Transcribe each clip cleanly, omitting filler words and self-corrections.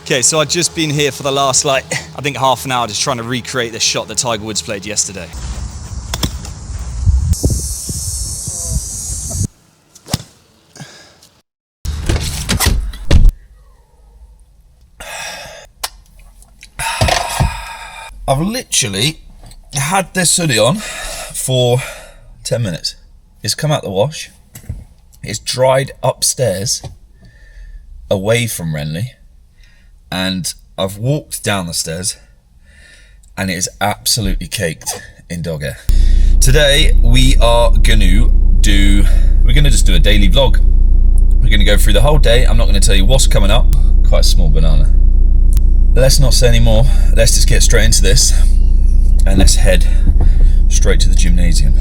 Okay, so I've just been here for the last, I think half an hour just trying to recreate the shot that Tiger Woods played yesterday. I've literally had this hoodie on for 10 minutes. It's come out the wash. It's dried upstairs away from Renly. And I've walked down the stairs and it is absolutely caked in dog hair. Today we are gonna just do a daily vlog. We're gonna go through the whole day. I'm not gonna tell you what's coming up. Quite a small banana. Let's not say any more. Let's just get straight into this and let's head straight to the gymnasium.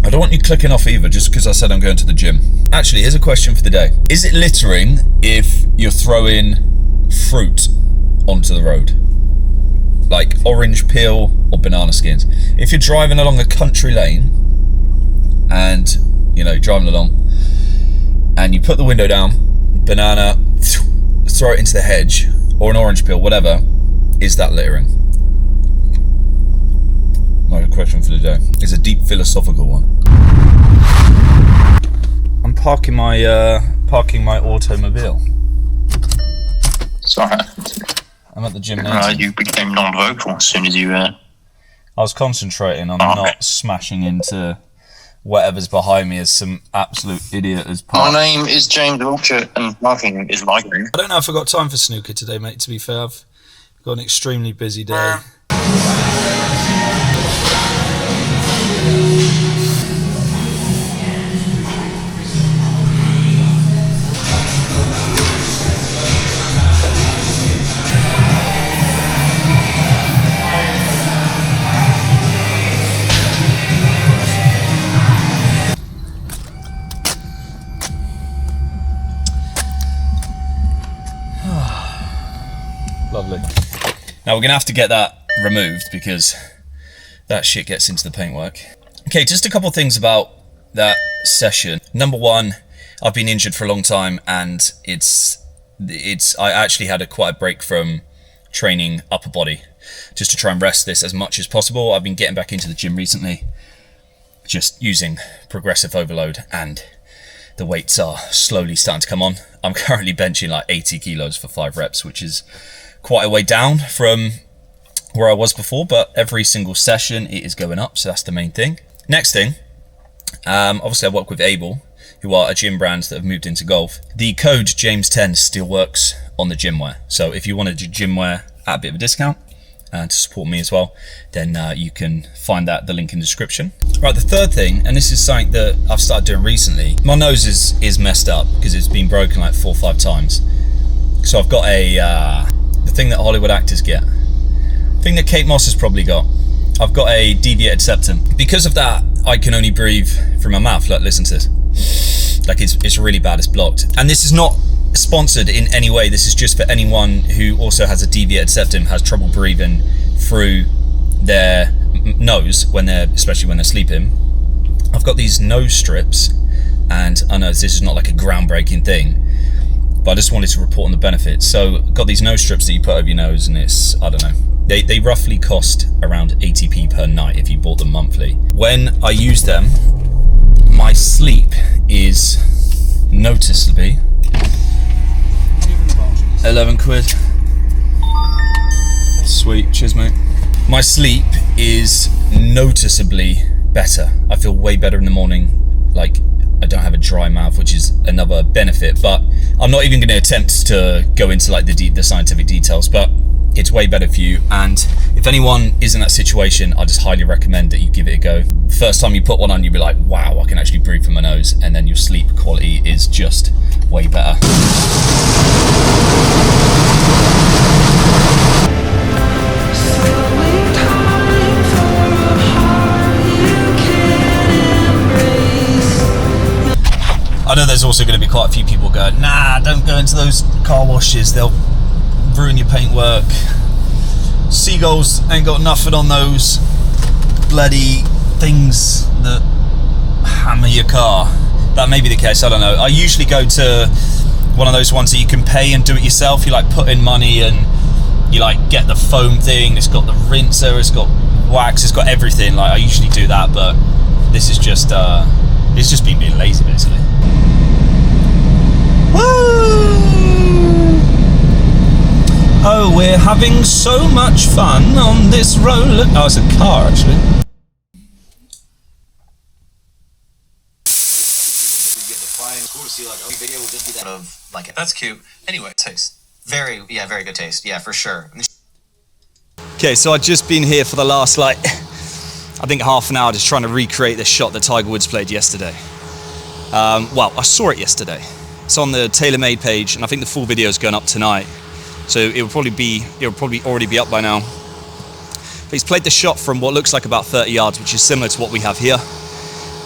I don't want you clicking off either just because I said I'm going to the gym. Actually, here's a question for the day. Is it littering if you're throwing fruit onto the road? Like orange peel or banana skins? If you're driving along a country lane and, driving along and you put the window down, banana, throw it into the hedge, or an orange peel, whatever, is that littering? My question for the day is a deep philosophical one. I'm parking my automobile. Sorry. I'm at the gymnasium. You became non-vocal as soon as you... I was concentrating on not smashing into whatever's behind me as some absolute idiot has parked. My name is James Wiltshire and parking is my name. I don't know if I've got time for snooker today, mate, to be fair. I've got an extremely busy day. Lovely. Now we're going to have to get that removed because that shit gets into the paintwork. Okay, just a couple of things about that session. Number one, I've been injured for a long time and I actually had quite a break from training upper body just to try and rest this as much as possible. I've been getting back into the gym recently, just using progressive overload, and the weights are slowly starting to come on. I'm currently benching like 80 kilos for 5 reps, which is quite a way down from where I was before, but every single session it is going up, so that's the main thing. Next thing, obviously I work with Able, who are a gym brand that have moved into golf. The code James10 still works on the gym wear, so if you want to do gym wear at a bit of a discount to support me as well, then you can find the link in the description. Right, the third thing, and this is something that I've started doing recently. My nose is messed up because it's been broken like 4 or 5 times. So I've got the thing that Hollywood actors get, thing that Kate Moss has probably got. I've got a deviated septum. Because of that, I can only breathe through my mouth. Like, listen to this. Like, it's really bad, it's blocked. And this is not sponsored in any way. This is just for anyone who also has a deviated septum, has trouble breathing through their nose, especially when they're sleeping. I've got these nose strips, and I know this is not like a groundbreaking thing, but I just wanted to report on the benefits. So got these nose strips that you put over your nose, and it's, I don't know, they roughly cost around 80p per night if you bought them monthly. When I use them, my sleep is noticeably 11 quid. Sweet, cheers mate. My sleep is noticeably better. I feel way better in the morning. Like, I don't have a dry mouth, which is another benefit, but I'm not even going to attempt to go into like the scientific details, but it's way better for you. And if anyone is in that situation, I just highly recommend that you give it a go. First time you put one on, you'll be like, wow, I can actually breathe from my nose, and then your sleep quality is just way better. I know there's also going to be quite a few people going, nah, don't go into those car washes, they'll ruin your paintwork. Seagulls ain't got nothing on those bloody things that hammer your car. That may be the case, I don't know. I usually go to one of those ones that you can pay and do it yourself. You like put in money and you like get the foam thing. It's got the rinser, it's got wax, it's got everything. Like I usually do that, but this is just it's just been being lazy basically. Woo! Oh, we're having so much fun on this roller. Oh, it's a car actually. Of like it. That's cute. Anyway, taste. Very good taste. Yeah, for sure. Okay, so I've just been here for the last I think half an hour just trying to recreate this shot that Tiger Woods played yesterday. Well, I saw it yesterday. It's on the TaylorMade page, and I think the full video is going up tonight. So it will probably already be up by now. But he's played the shot from what looks like about 30 yards, which is similar to what we have here.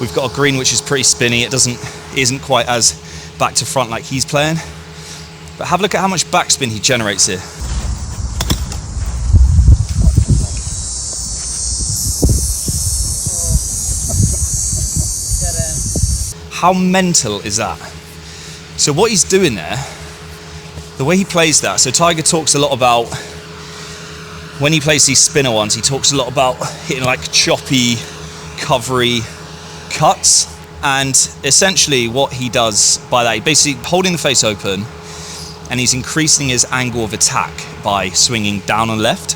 We've got a green which is pretty spinny. It isn't quite as back to front like he's playing. But have a look at how much backspin he generates here. How mental is that? So what he's doing there, the way he plays that, so Tiger talks a lot about, when he plays these spinner ones, he talks a lot about hitting like choppy, covery cuts. And essentially what he does by that, basically holding the face open, and he's increasing his angle of attack by swinging down and left.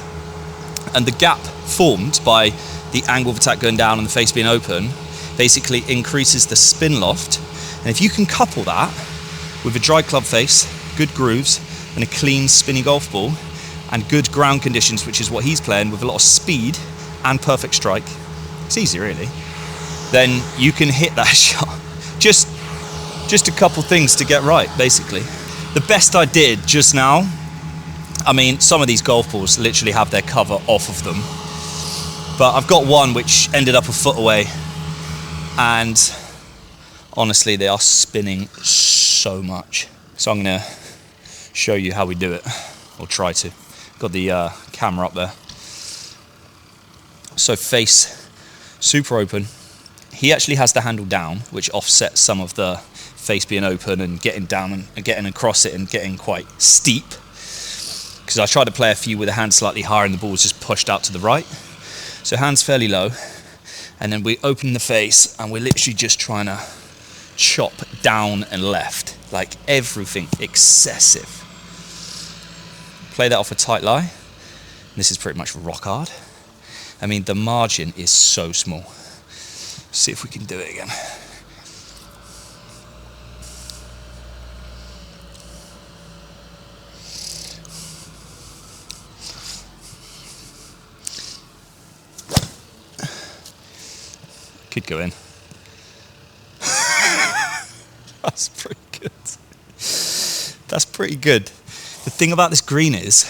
And the gap formed by the angle of attack going down and the face being open basically increases the spin loft. And if you can couple that with a dry club face, good grooves, and a clean spinny golf ball, and good ground conditions, which is what he's playing, with a lot of speed and perfect strike, it's easy really, then you can hit that shot. Just a couple things to get right, basically. The best I did just now, I mean, some of these golf balls literally have their cover off of them, but I've got one which ended up a foot away, and honestly, they are spinning so much. So I'm gonna show you how we do it, or try to. Got the camera up there. So face super open. He actually has the handle down, which offsets some of the face being open and getting down and getting across it and getting quite steep. Because I tried to play a few with a hand slightly higher and the ball's just pushed out to the right. So hands fairly low. And then we open the face and we're literally just trying to chop down and left. Like everything excessive. Play that off a tight lie. This is pretty much rock hard. I mean, the margin is so small. See if we can do it again. Could go in. That's pretty good. That's pretty good. The thing about this green is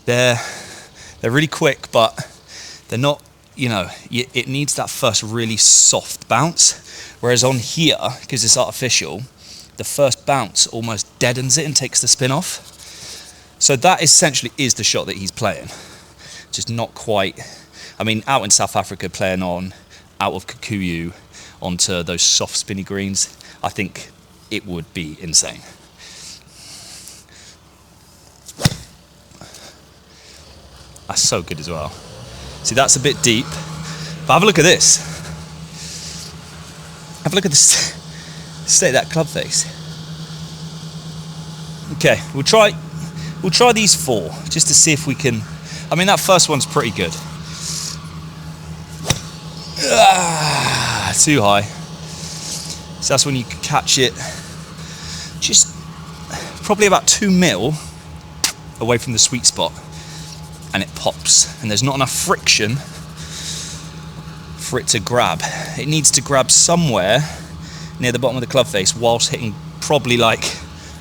they're really quick, but they're not, you know, it needs that first really soft bounce. Whereas on here, because it's artificial, the first bounce almost deadens it and takes the spin off. So that essentially is the shot that he's playing. Just not quite, I mean, out in South Africa playing on out of Kikuyu onto those soft spinny greens, I think it would be insane. That's so good as well. See, that's a bit deep, but have a look at this. Have a look at the state of that club face. Okay, we'll try these four just to see if we can. I mean, that first one's pretty good. Too high. So that's when you catch it just probably about 2 mil away from the sweet spot, and it pops, and there's not enough friction for it to grab. It needs to grab somewhere near the bottom of the club face whilst hitting probably like,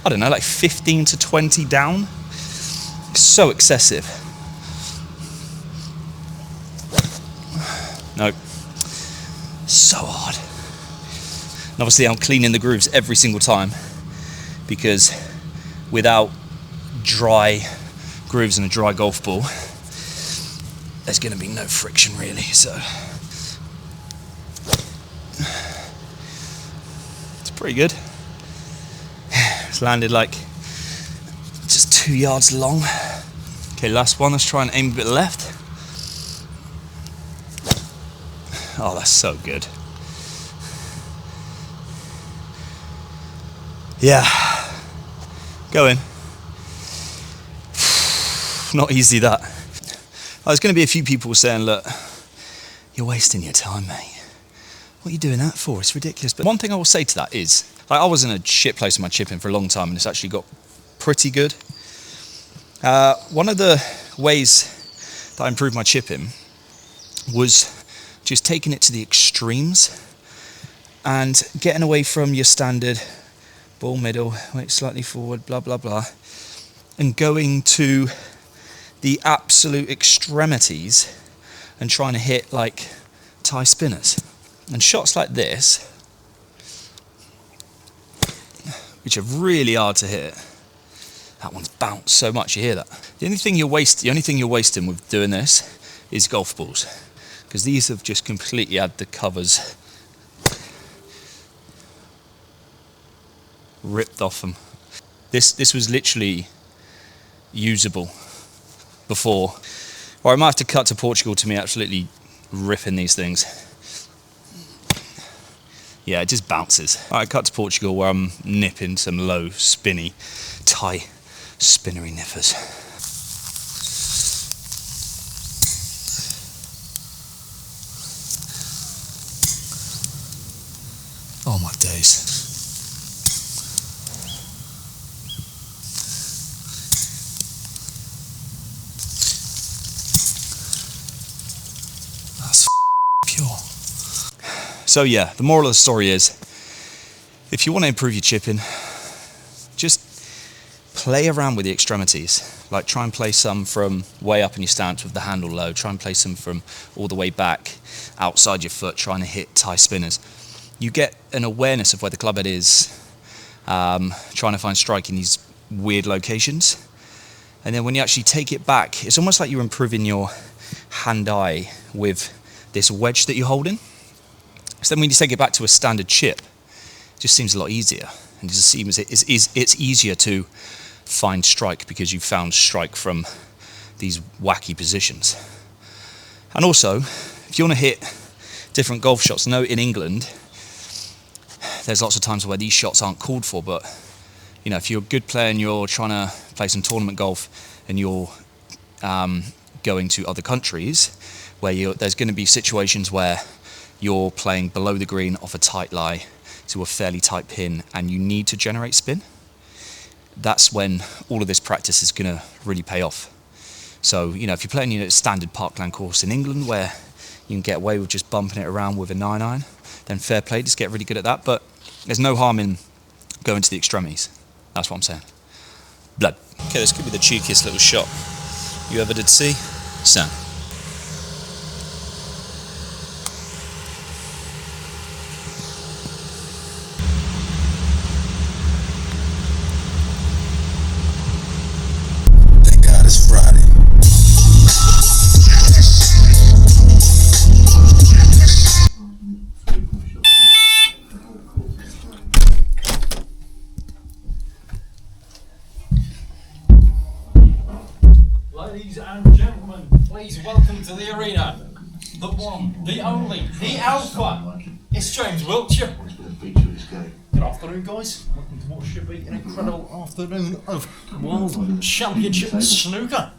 I don't know, like 15 to 20 down. It's so excessive. Nope. So hard. And obviously I'm cleaning the grooves every single time, because without dry grooves and a dry golf ball, there's going to be no friction really. So it's pretty good. It's landed like just 2 yards long. Okay, last one. Let's try and aim a bit left. Oh, that's so good. Yeah. Go in. Not easy, that. There's going to be a few people saying, look, you're wasting your time, mate. What are you doing that for? It's ridiculous. But one thing I will say to that is, like, I was in a shit place with my chipping for a long time, and it's actually got pretty good. One of the ways that I improved my chipping was just taking it to the extremes and getting away from your standard ball middle, weight slightly forward, blah, blah, blah, and going to the absolute extremities and trying to hit like Thai spinners. And shots like this, which are really hard to hit, that one's bounced so much, you hear that? The only thing you're wasting with doing this is golf balls, because these have just completely had the covers ripped off them. This was literally usable before, or I might have to cut to Portugal to me absolutely ripping these things. Yeah, it just bounces. I cut to Portugal where I'm nipping some low spinny Thai spinnery nippers. Oh my days. That's pure. So yeah, the moral of the story is, if you want to improve your chipping, just play around with the extremities. Like, try and play some from way up in your stance with the handle low. Try and play some from all the way back outside your foot, trying to hit Thai spinners. You get an awareness of where the club head is, trying to find strike in these weird locations. And then when you actually take it back, it's almost like you're improving your hand-eye with this wedge that you're holding. So then when you take it back to a standard chip, it just seems a lot easier. And it just seems it's easier to find strike because you've found strike from these wacky positions. And also, if you want to hit different golf shots, I know in England, there's lots of times where these shots aren't called for, but you know, if you're a good player and you're trying to play some tournament golf and you're going to other countries where there's going to be situations where you're playing below the green off a tight lie to a fairly tight pin and you need to generate spin, that's when all of this practice is going to really pay off. So, you know, if you're playing a standard parkland course in England where you can get away with just bumping it around with a 9-iron, then fair play, just get really good at that. But there's no harm in going to the extremities. That's what I'm saying. Blood. Okay, this could be the cheekiest little shot you ever did see. Sam. Thank God it's Friday. Ladies and gentlemen, please welcome to the arena, the one, the only, the alpha. It's James Wiltshire. Good afternoon, guys. Welcome to what should be an incredible afternoon of World Championship Snooker.